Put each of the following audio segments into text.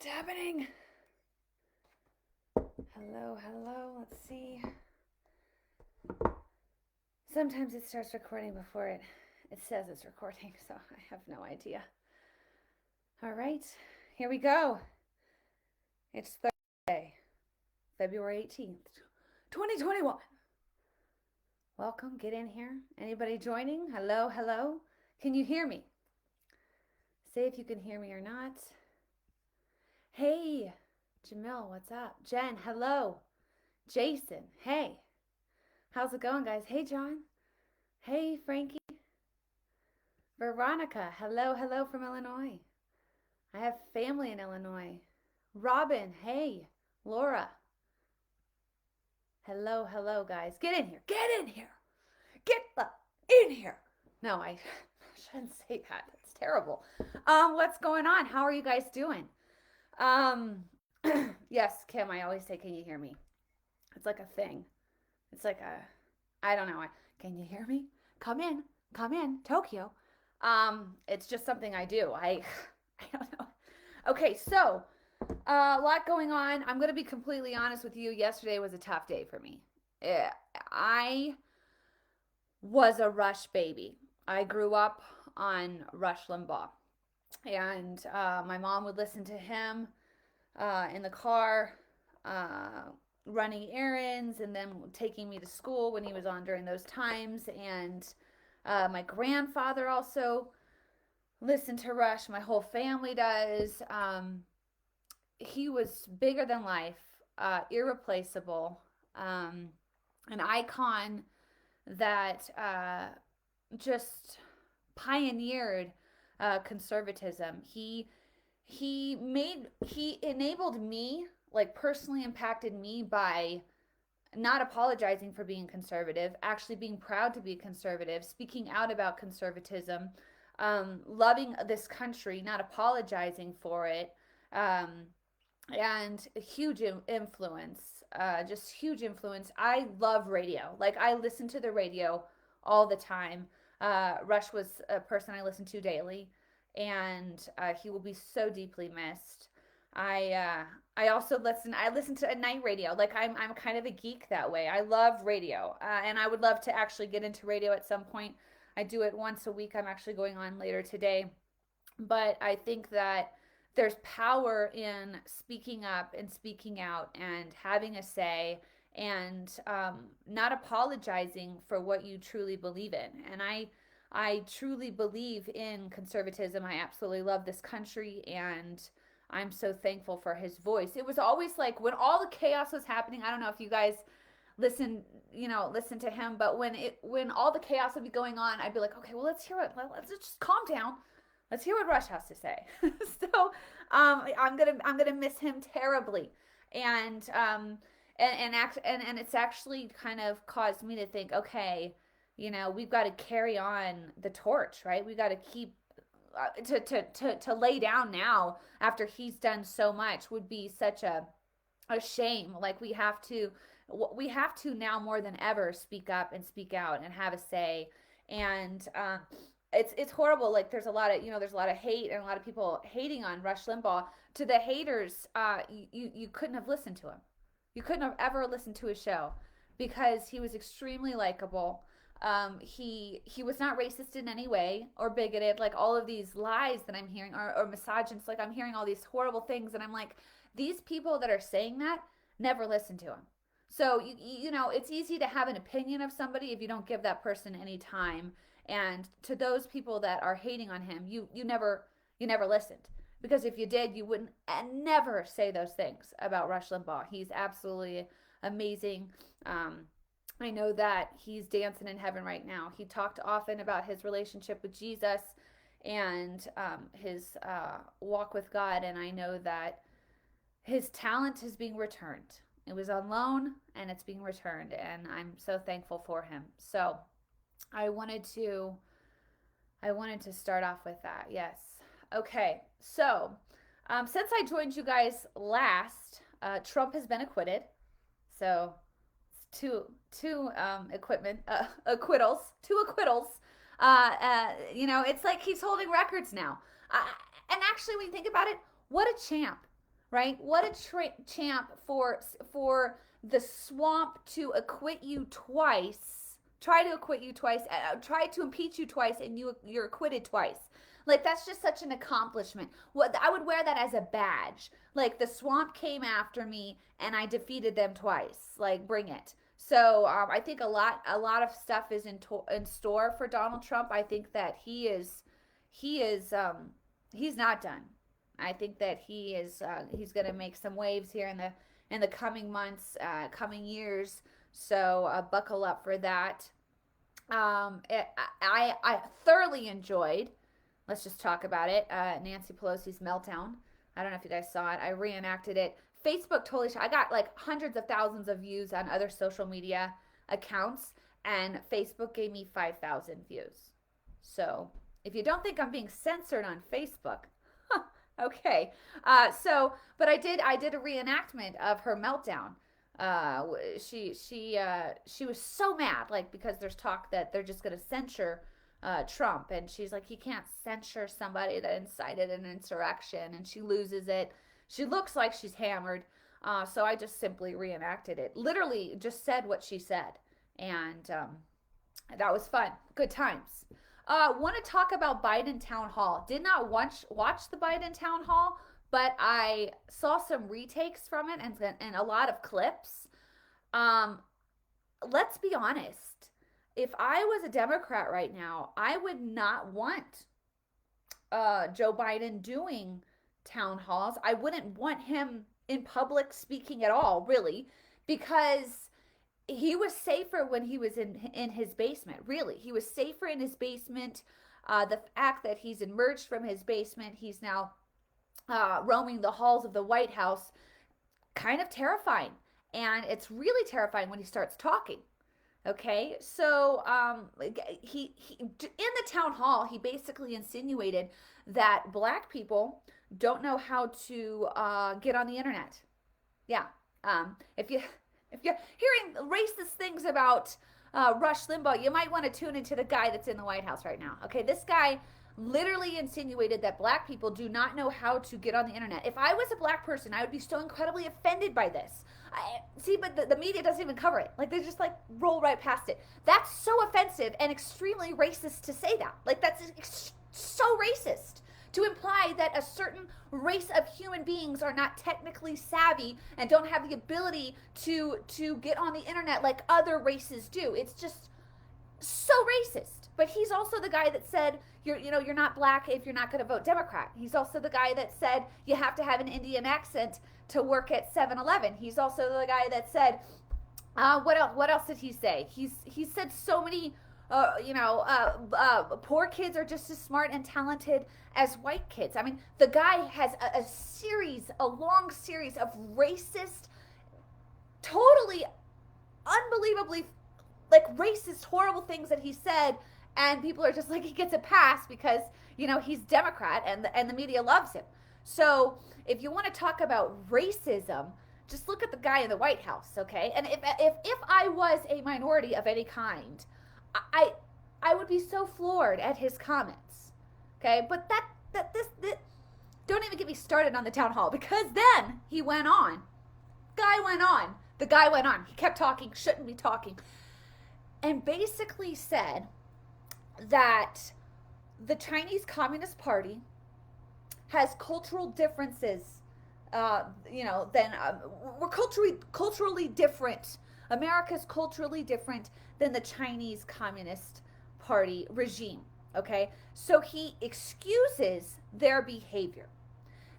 happening? Hello, hello. Let's see. Sometimes it starts recording before it says it's recording, so I have no idea. All right, here we go. It's Thursday, February 18th, 2021. Welcome, get in here. Anybody joining? Hello, hello. Can you hear me? Say if you can hear me or not. Hey, Jamil, what's up? Jen, hello. Jason, hey. How's it going, guys? Hey, John. Hey, Frankie. Veronica, hello, hello from Illinois. I have family in Illinois. Robin, hey. Laura, hello, hello, guys. Get in here. Get in here. Get in here. No, I shouldn't say that. That's terrible. What's going on? How are you guys doing? Um, yes, Kim, I always say, can you hear me? It's like a thing. It's like I don't know. Can you hear me? Come in, Tokyo. It's just something I do. I don't know. Okay, so a lot going on. I'm gonna be completely honest with you. Yesterday was a tough day for me. I was a Rush baby. I grew up on Rush Limbaugh, and my mom would listen to him in the car, uh, running errands, and then taking me to school when he was on during those times. And my grandfather also listened to Rush. My whole family does. He was bigger than life, irreplaceable, an icon that just pioneered conservatism. He enabled me, like personally impacted me by not apologizing for being conservative, actually being proud to be conservative, speaking out about conservatism, loving this country, not apologizing for it, um, and a huge influence, just huge influence. I love radio. Like I listen to the radio all the time. Rush was a person I listened to daily, and he will be so deeply missed. I uh, I also listen. I listen to a night radio. Like I'm kind of a geek that way. I love radio, and I would love to actually get into radio at some point. I do it once a week. I'm actually going on later today, but I think that there's power in speaking up and speaking out and having a say and not apologizing for what you truly believe in. And I truly believe in conservatism. I absolutely love this country, and I'm so thankful for his voice. It was always like when all the chaos was happening. I don't know if you guys listen, listen to him, but when all the chaos would be going on, I'd be like, okay, well, let's hear it. Let's just calm down. Let's hear what Rush has to say. So I'm gonna miss him terribly, and and it's actually kind of caused me to think, okay, we've got to carry on the torch, right? We got to keep to lay down now after he's done so much would be such a shame. Like we have to now more than ever speak up and speak out and have a say. And it's horrible. Like there's a lot of hate and a lot of people hating on Rush Limbaugh. To the haters, you couldn't have listened to him. You couldn't have ever listened to his show because he was extremely likable. He was not racist in any way or bigoted. Like all of these lies that I'm hearing or misogynist. Like I'm hearing all these horrible things, and I'm like, these people that are saying that never listen to him. So it's easy to have an opinion of somebody if you don't give that person any time. And to those people that are hating on him, you never listened, because if you did, you wouldn't never say those things about Rush Limbaugh. He's absolutely amazing. I know that he's dancing in heaven right now. He talked often about his relationship with Jesus and his walk with God, and I know that his talent is being returned. It was on loan and it's being returned, and I'm so thankful for him. So I wanted to I wanted to start off with that. Yes. Okay. So since I joined you guys last, Trump has been acquitted. So it's acquittals, two acquittals. It's like he's holding records now. And actually, when you think about it, what a champ! right? What a champ for the swamp to acquit you twice, try to acquit you twice, try to impeach you twice, and you're acquitted twice. Like that's just such an accomplishment. What I would wear that as a badge. Like the swamp came after me and I defeated them twice. Like bring it. So I think a lot of stuff is in store for Donald Trump. I think that he's not done. I think that he's going to make some waves here in the coming months, coming years. So buckle up for that. I thoroughly enjoyed. Let's just talk about it. Nancy Pelosi's meltdown. I don't know if you guys saw it. I reenacted it. Facebook totally. I got like hundreds of thousands of views on other social media accounts, and Facebook gave me 5,000 views. So if you don't think I'm being censored on Facebook, okay. But I did a reenactment of her meltdown. She was so mad, like because there's talk that they're just gonna censure Trump, and she's like, he can't censure somebody that incited an insurrection, and she loses it. She looks like she's hammered. So I just simply reenacted it. Literally, just said what she said, and that was fun. Good times. Want to talk about Biden town hall? Did not watch the Biden town hall, but I saw some retakes from it and a lot of clips. Um, let's be honest. If I was a Democrat right now, I would not want Joe Biden doing town halls. I wouldn't want him in public speaking at all, really, because he was safer when he was in his basement. Really, he was safer in his basement. The fact that he's emerged from his basement, he's now roaming the halls of the White House, kind of terrifying. And it's really terrifying when he starts talking. Okay, so he in the town hall, he basically insinuated that black people don't know how to get on the internet. Yeah, if you're hearing racist things about Rush Limbaugh, you might want to tune into the guy that's in the White House right now. Okay, this guy literally insinuated that black people do not know how to get on the internet. If I was a black person, I would be so incredibly offended by this. See, but the media doesn't even cover it. Like they just like roll right past it. That's so offensive and extremely racist to say that. Like that's so racist to imply that a certain race of human beings are not technically savvy and don't have the ability to get on the internet like other races do. It's just so racist. But he's also the guy that said you're not black if you're not going to vote Democrat. He's also the guy that said you have to have an Indian accent to work at 7-Eleven. He's also the guy that said what else did he say? He said so many poor kids are just as smart and talented as white kids. I mean, the guy has a long series of racist, totally, unbelievably, like racist, horrible things that he said, and people are just like he gets a pass because he's Democrat and the media loves him. So if you want to talk about racism, just look at the guy in the White House, okay? And if I was a minority of any kind, I would be so floored at his comments, okay? But this don't even get me started on the town hall because then he went on. The guy went on. He kept talking, shouldn't be talking, and basically said that the Chinese Communist Party has cultural differences, than we're culturally different. America's culturally different than the Chinese Communist Party regime. Okay, so he excuses their behavior.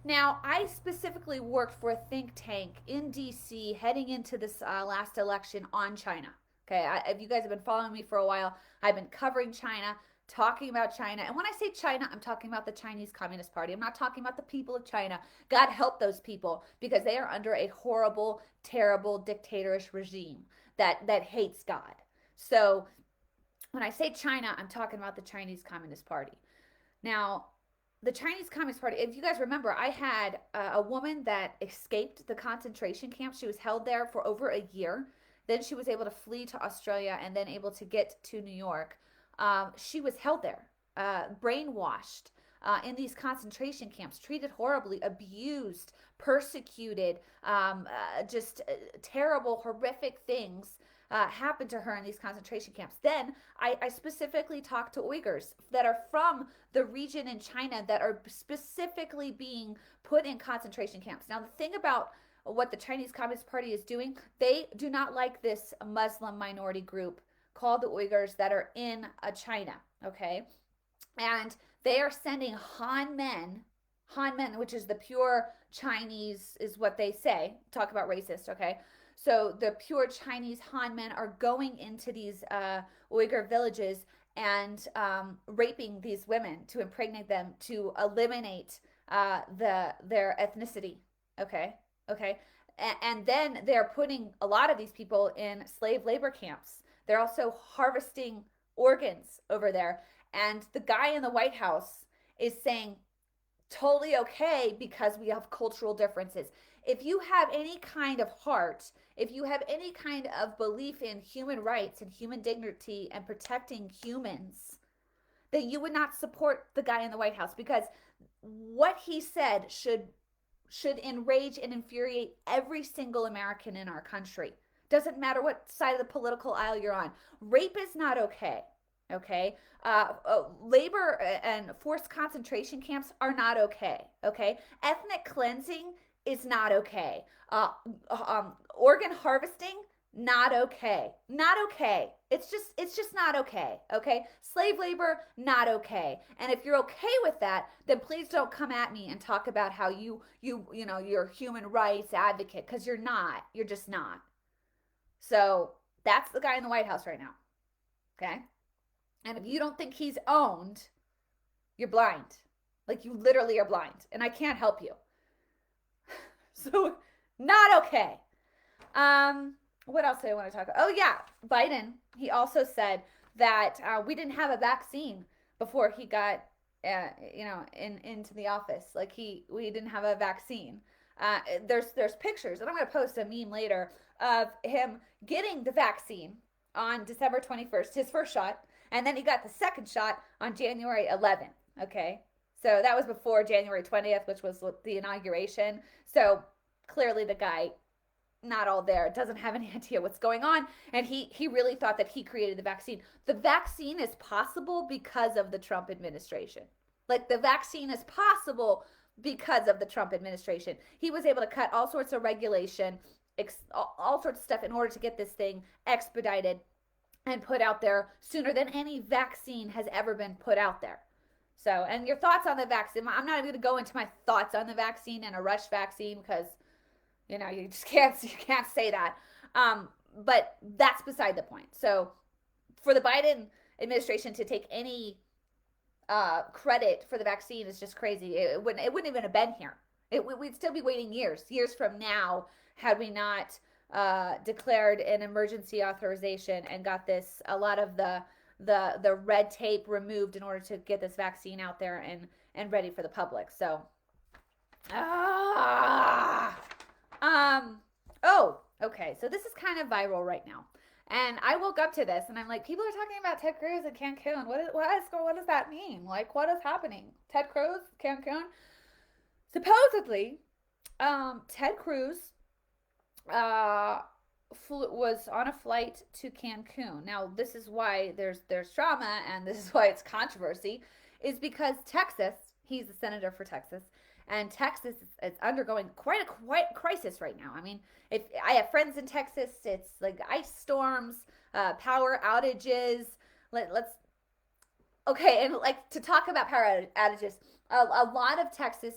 Now, I specifically worked for a think tank in DC heading into this last election on China. Okay, if you guys have been following me for a while, I've been covering China, talking about China. And when I say China, I'm talking about the Chinese Communist Party. I'm not talking about the people of China. God help those people because they are under a horrible, terrible, dictatorish regime that hates God. So when I say China, I'm talking about the Chinese Communist Party. Now, the Chinese Communist Party, if you guys remember, I had a woman that escaped the concentration camp. She was held there for over a year. Then she was able to flee to Australia and then able to get to New York. She was held there, brainwashed, in these concentration camps, treated horribly, abused, persecuted, just terrible, horrific things happened to her in these concentration camps. Then I specifically talked to Uyghurs that are from the region in China that are specifically being put in concentration camps. Now, the thing about what the Chinese Communist Party is doing, they do not like this Muslim minority group called the Uyghurs that are in China, okay? And they are sending Han men, which is the pure Chinese, is what they say. Talk about racist, okay? So the pure Chinese Han men are going into these Uyghur villages and raping these women to impregnate them to eliminate their ethnicity. Okay, okay, and then they're putting a lot of these people in slave labor camps. They're also harvesting organs over there, and the guy in the White House is saying totally okay because we have cultural differences. If you have any kind of heart, if you have any kind of belief in human rights and human dignity and protecting humans, then you would not support the guy in the White House, because what he said should enrage and infuriate every single American in our country. Doesn't matter what side of the political aisle you're on. Rape is not okay. Okay, labor and forced concentration camps are not okay. Okay, ethnic cleansing is not okay. Organ harvesting, not okay. Not okay. It's just not okay. Okay, slave labor, not okay. And if you're okay with that, then please don't come at me and talk about how you're a human rights advocate, because you're not. You're just not. So that's the guy in the White House right now. Okay. And if you don't think he's owned, you're blind. Like, you literally are blind. And I can't help you. So, not okay. What else do I want to talk about? Oh, yeah. Biden, he also said that we didn't have a vaccine before he got, into the office. Like, we didn't have a vaccine. There's pictures, and I'm going to post a meme later of him getting the vaccine on December 21st, his first shot. And then he got the second shot on January 11th. Okay. So that was before January 20th, which was the inauguration. So clearly the guy, not all there, doesn't have any idea what's going on. And he really thought that he created the vaccine. The vaccine is possible because of the Trump administration. Like, the vaccine is possible because of the Trump administration. He was able to cut all sorts of regulation, all sorts of stuff in order to get this thing expedited and put out there sooner than any vaccine has ever been put out there. So, and your thoughts on the vaccine, I'm not going to go into my thoughts on the vaccine and a rush vaccine, because, you just can't say that. But that's beside the point. So, for the Biden administration to take any credit for the vaccine is just crazy. It wouldn't even have been here. We'd still be waiting years from now, had we not declared an emergency authorization and got a lot of the red tape removed in order to get this vaccine out there and ready for the public. So, okay. So this is kind of viral right now. And I woke up to this and I'm like, people are talking about Ted Cruz at Cancun. What does that mean? Like, what is happening? Ted Cruz, Cancun? Supposedly, Ted Cruz was on a flight to Cancun. Now, this is why there's drama, and this is why it's controversy, is because Texas, he's the senator for Texas, and Texas is undergoing quite a crisis right now. I mean, if I have friends in Texas, it's like ice storms, power outages. Okay, and like, to talk about power outages, a lot of Texas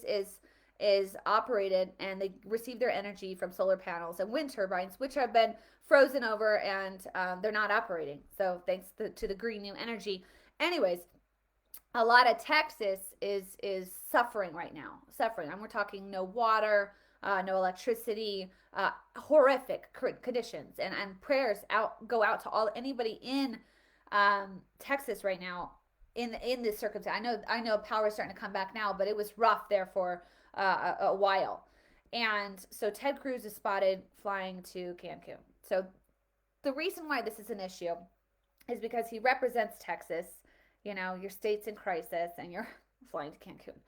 is operated, and they receive their energy from solar panels and wind turbines, which have been frozen over, and they're not operating. So thanks to the green new energy. Anyways, a lot of Texas is suffering right now. And we're talking no water, no electricity, horrific conditions, and prayers go out to anybody in Texas right now in this circumstance. I know power is starting to come back now, but it was rough there for a while. And so Ted Cruz is spotted flying to Cancun. So the reason why this is an issue is because he represents Texas. Your state's in crisis, and flying to Cancun.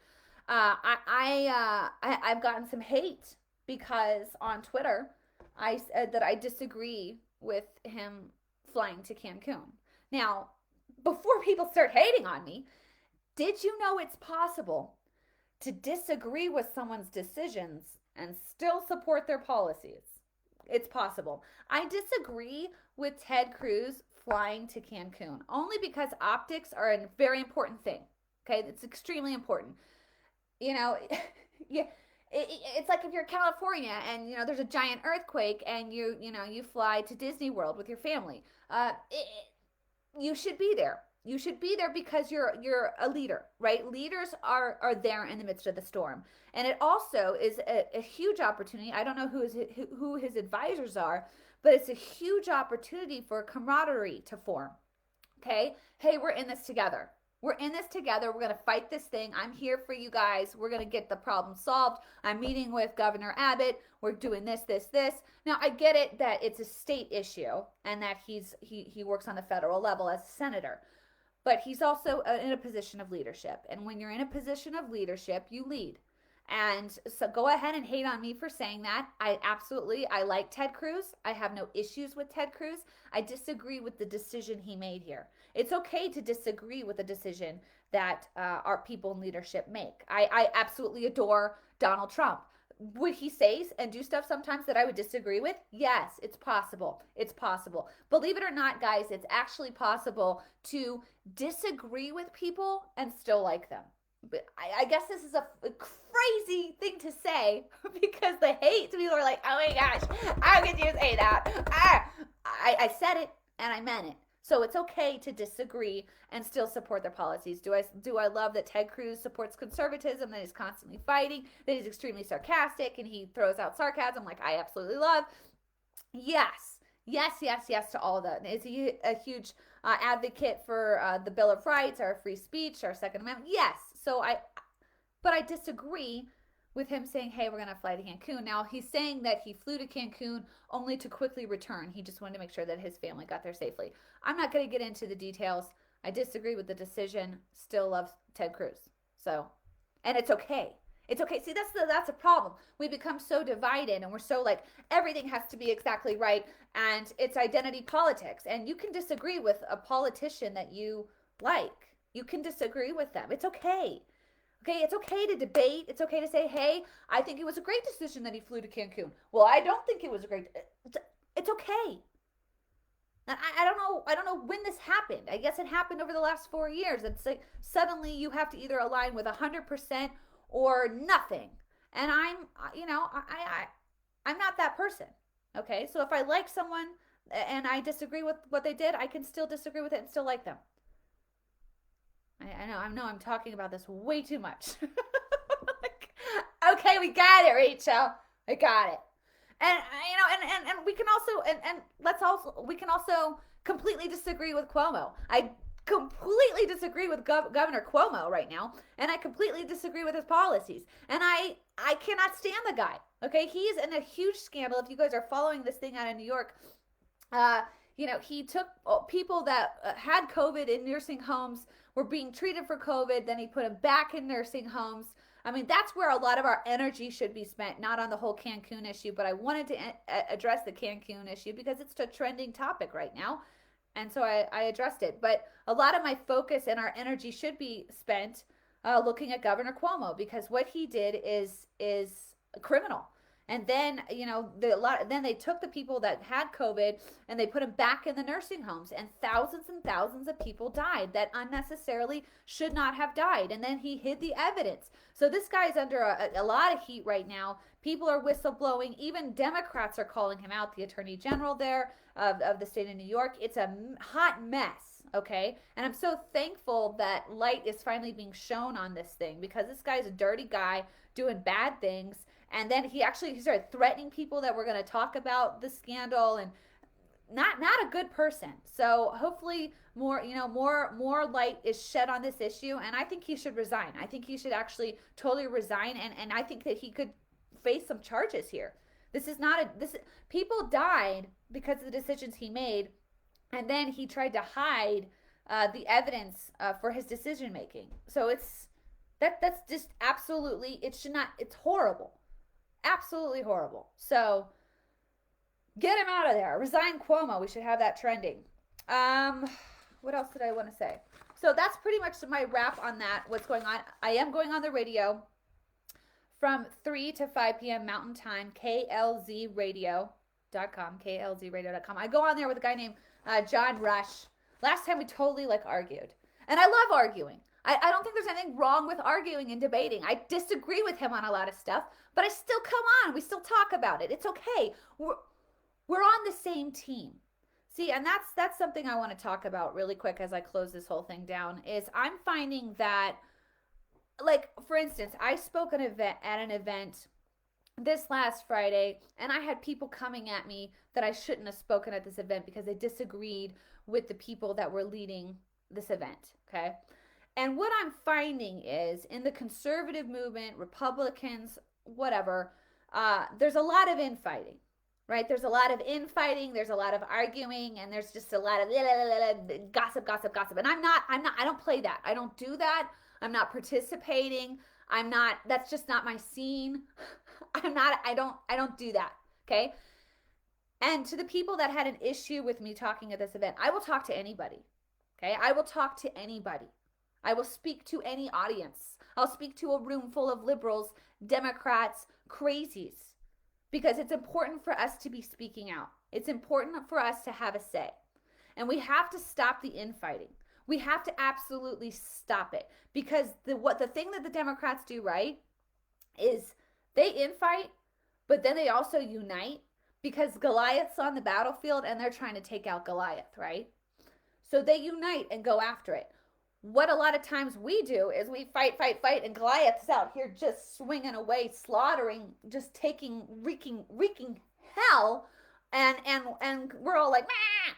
I've gotten some hate because on Twitter I said that I disagree with him flying to Cancun. Now, before people start hating on me, did you know it's possible to disagree with someone's decisions and still support their policies? It's possible. I disagree with Ted Cruz flying to Cancun only because optics are a very important thing. Okay, it's extremely important. You know, yeah, it's like if you're in California and there's a giant earthquake and you fly to Disney World with your family. You should be there. You should be there because you're a leader, right? Leaders are there in the midst of the storm, and it also is a huge opportunity. I don't know who his advisors are, but it's a huge opportunity for camaraderie to form. Okay, hey, we're in this together. We're in this together. We're going to fight this thing. I'm here for you guys. We're going to get the problem solved. I'm meeting with Governor Abbott. We're doing this. Now, I get it that it's a state issue and that he works on the federal level as a senator. But he's also in a position of leadership. And when you're in a position of leadership, you lead. And so go ahead and hate on me for saying that. I like Ted Cruz. I have no issues with Ted Cruz. I disagree with the decision he made here. It's okay to disagree with the decision that our people in leadership make. I absolutely adore Donald Trump. Would he say and do stuff sometimes that I would disagree with? Yes, it's possible. It's possible. Believe it or not, guys, it's actually possible to disagree with people and still like them. But I guess this is a crazy thing to say because the hate people are like, oh my gosh, how could you say that? I said it and I meant it. So it's okay to disagree and still support their policies. Do I love that Ted Cruz supports conservatism, that he's constantly fighting, that he's extremely sarcastic and he throws out sarcasm like I absolutely love? Yes. Yes to all of that. Is he a huge advocate for the Bill of Rights, our free speech, our Second Amendment? Yes. But I disagree with him saying, hey, we're going to fly to Cancun. Now, he's saying that he flew to Cancun only to quickly return. He just wanted to make sure that his family got there safely. I'm not going to get into the details. I disagree with the decision. Still love Ted Cruz. So, and it's okay. It's okay. See, that's a problem. We become so divided and we're so like, everything has to be exactly right. And it's identity politics. And you can disagree with a politician that you like. You can disagree with them. It's okay. Okay, it's okay to debate. It's okay to say, hey, I think it was a great decision that he flew to Cancun. Well, I don't think it was a great. It's okay. And I don't know when this happened. I guess it happened over the last 4 years. It's like suddenly you have to either align with 100% or nothing. And I'm not that person. Okay, so if I like someone and I disagree with what they did, I can still disagree with it and still like them. I know I'm talking about this way too much. Okay, we got it, Rachel. I got it. And we can also we can also completely disagree with Cuomo. I completely disagree with Governor Cuomo right now, and I completely disagree with his policies. And I cannot stand the guy. Okay, he's in a huge scandal. If you guys are following this thing out in New York, he took people that had COVID in nursing homes, were being treated for COVID, then he put them back in nursing homes. I mean, that's where a lot of our energy should be spent, not on the whole Cancun issue, but I wanted to address the Cancun issue because it's a trending topic right now. And so I addressed it. But a lot of my focus and our energy should be spent looking at Governor Cuomo because what he did is criminal. And then, then they took the people that had COVID and they put them back in the nursing homes, and thousands of people died that unnecessarily should not have died. And then he hid the evidence. So this guy's under a lot of heat right now. People are whistleblowing. Even Democrats are calling him out, the attorney general there of the state of New York. It's a hot mess. Okay. And I'm so thankful that light is finally being shown on this thing because this guy's a dirty guy doing bad things. And then he started threatening people that were going to talk about the scandal, and not a good person. So hopefully more light is shed on this issue, and I think he should resign. I think he should actually totally resign, and I think that he could face some charges here. People died because of the decisions he made, and then he tried to hide the evidence for his decision making. So That's just absolutely, it should not, it's horrible. Absolutely horrible. So get him out of there. Resign Cuomo. We should have that trending. Um, what else did I want to say? So that's pretty much my wrap on that. What's going on? I am going on the radio from 3 to 5 p.m. Mountain Time, klzradio.com, klzradio.com. I go on there with a guy named John Rush. Last time we totally like argued. And I love arguing. I don't think there's anything wrong with arguing and debating. I disagree with him on a lot of stuff, but I still come on. We still talk about it. It's okay. We're on the same team. See, and that's something I want to talk about really quick as I close this whole thing down is I'm finding that, like, for instance, I spoke at an event this last Friday, and I had people coming at me that I shouldn't have spoken at this event because they disagreed with the people that were leading this event, okay? And what I'm finding is in the conservative movement, Republicans, whatever, there's a lot of infighting, right? There's a lot of infighting, there's a lot of arguing, and there's just a lot of gossip, gossip, gossip. And I don't play that. I don't do that. I'm not participating. That's just not my scene. I don't do that. Okay. And to the people that had an issue with me talking at this event, I will talk to anybody. Okay. I will talk to anybody. I will speak to any audience. I'll speak to a room full of liberals, Democrats, crazies, because it's important for us to be speaking out. It's important for us to have a say. And we have to stop the infighting. We have to absolutely stop it, because the thing that the Democrats do right is they infight, but then they also unite because Goliath's on the battlefield and they're trying to take out Goliath, right? So they unite and go after it. What a lot of times we do is we fight, and Goliath's out here just swinging away, slaughtering, just wreaking hell, and we're all like, meh.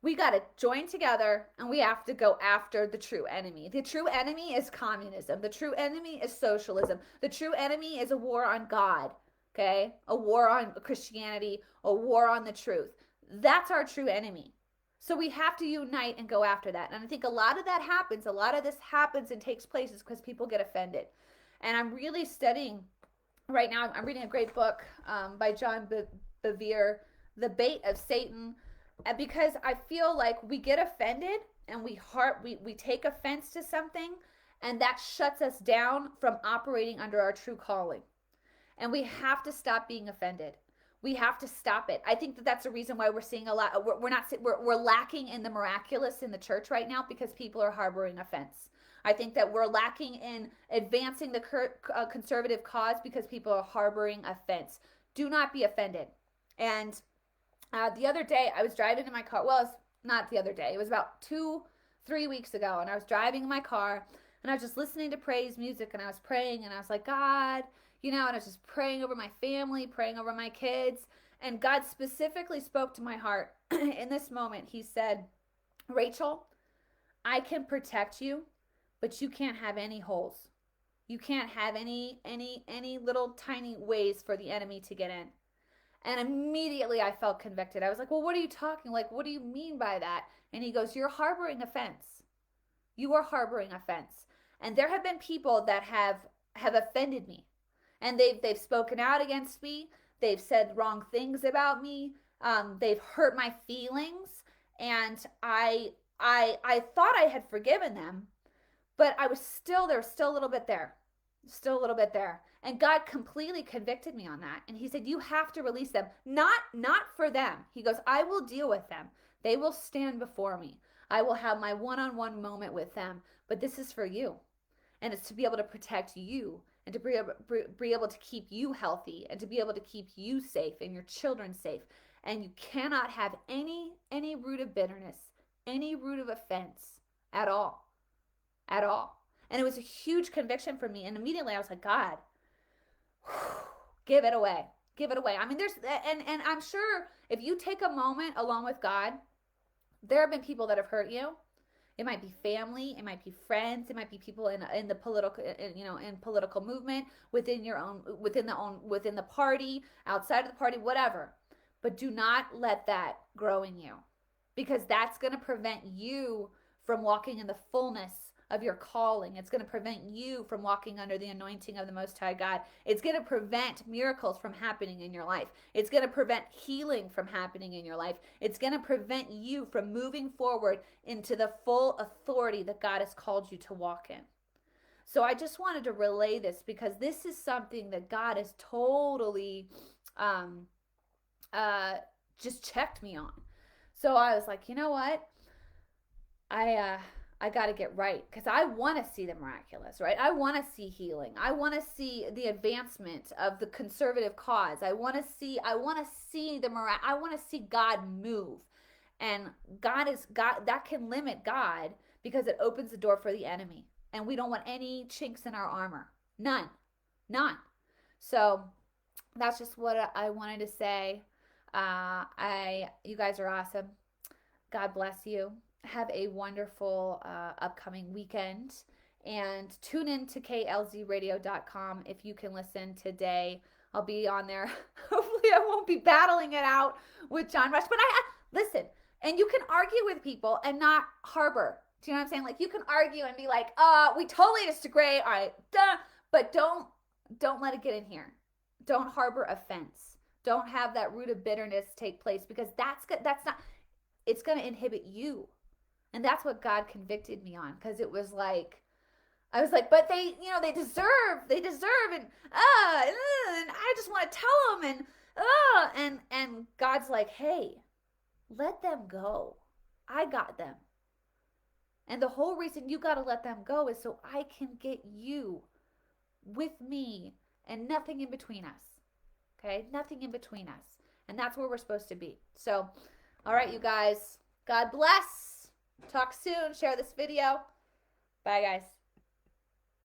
We got to join together and we have to go after the true enemy. The true enemy is communism. The true enemy is socialism. The true enemy is a war on God, okay? A war on Christianity, a war on the truth. That's our true enemy. So we have to unite and go after that. And I think a lot of this happens and takes place is because people get offended. And I'm really studying right now. I'm reading a great book by John Bevere, The Bait of Satan, because I feel like we get offended and we take offense to something, and that shuts us down from operating under our true calling. And we have to stop being offended. We have to stop it. I think that's a reason why we're seeing a lot. We're lacking in the miraculous in the church right now because people are harboring offense. I think that we're lacking in advancing the conservative cause because people are harboring offense. Do not be offended. And the other day, I was driving in my car. Well, it's not the other day. It was about 2-3 weeks ago, and I was driving in my car, and I was just listening to praise music, and I was praying, and I was like, God, and I was just praying over my family, praying over my kids, and God specifically spoke to my heart in this moment. He said, Rachel, I can protect you, but you can't have any holes. You can't have any little tiny ways for the enemy to get in. And immediately I felt convicted. I was like, well, what are you talking? Like, what do you mean by that? And he goes, you're harboring offense. You are harboring offense. And there have been people that have offended me. And they've spoken out against me. They've said wrong things about me. They've hurt my feelings. And I thought I had forgiven them, but there was still a little bit there. Still a little bit there. And God completely convicted me on that. And he said, you have to release them. Not for them. He goes, I will deal with them. They will stand before me. I will have my one-on-one moment with them. But this is for you. And it's to be able to protect you and to be able to keep you healthy and to be able to keep you safe and your children safe. And you cannot have any root of bitterness, any root of offense at all. At all. And it was a huge conviction for me. And immediately I was like, God, give it away. Give it away. I mean, and I'm sure if you take a moment along with God, there have been people that have hurt you. It might be family, it might be friends, it might be people in the political, in political movement, within the party, outside of the party, whatever. But do not let that grow in you, because that's going to prevent you from walking in the fullness of your calling. It's going to prevent you from walking under the anointing of the Most High God. It's going to prevent miracles from happening in your life. It's going to prevent healing from happening in your life. It's going to prevent you from moving forward into the full authority that God has called you to walk in. So I just wanted to relay this because this is something that God has totally just checked me on. So I was like, you know what? I got to get right because I want to see the miraculous, right? I want to see healing. I want to see the advancement of the conservative cause. I want to see the I want to see God move. And God that can limit God because it opens the door for the enemy. And we don't want any chinks in our armor. None. So that's just what I wanted to say. You guys are awesome. God bless you. Have a wonderful upcoming weekend. And tune in to klzradio.com if you can listen today. I'll be on there. Hopefully I won't be battling it out with John Rush. But listen, and you can argue with people and not harbor. Do you know what I'm saying? Like you can argue and be like, we totally disagree. All right, duh. But don't let it get in here. Don't harbor offense. Don't have that root of bitterness take place because it's going to inhibit you. And that's what God convicted me on because it was like, I was like, but they deserve, and I just want to tell them, and God's like, hey, let them go. I got them. And the whole reason you got to let them go is so I can get you with me and nothing in between us. Okay? Nothing in between us. And that's where we're supposed to be. So, all right, you guys. God bless. Talk soon. Share this video. Bye, guys.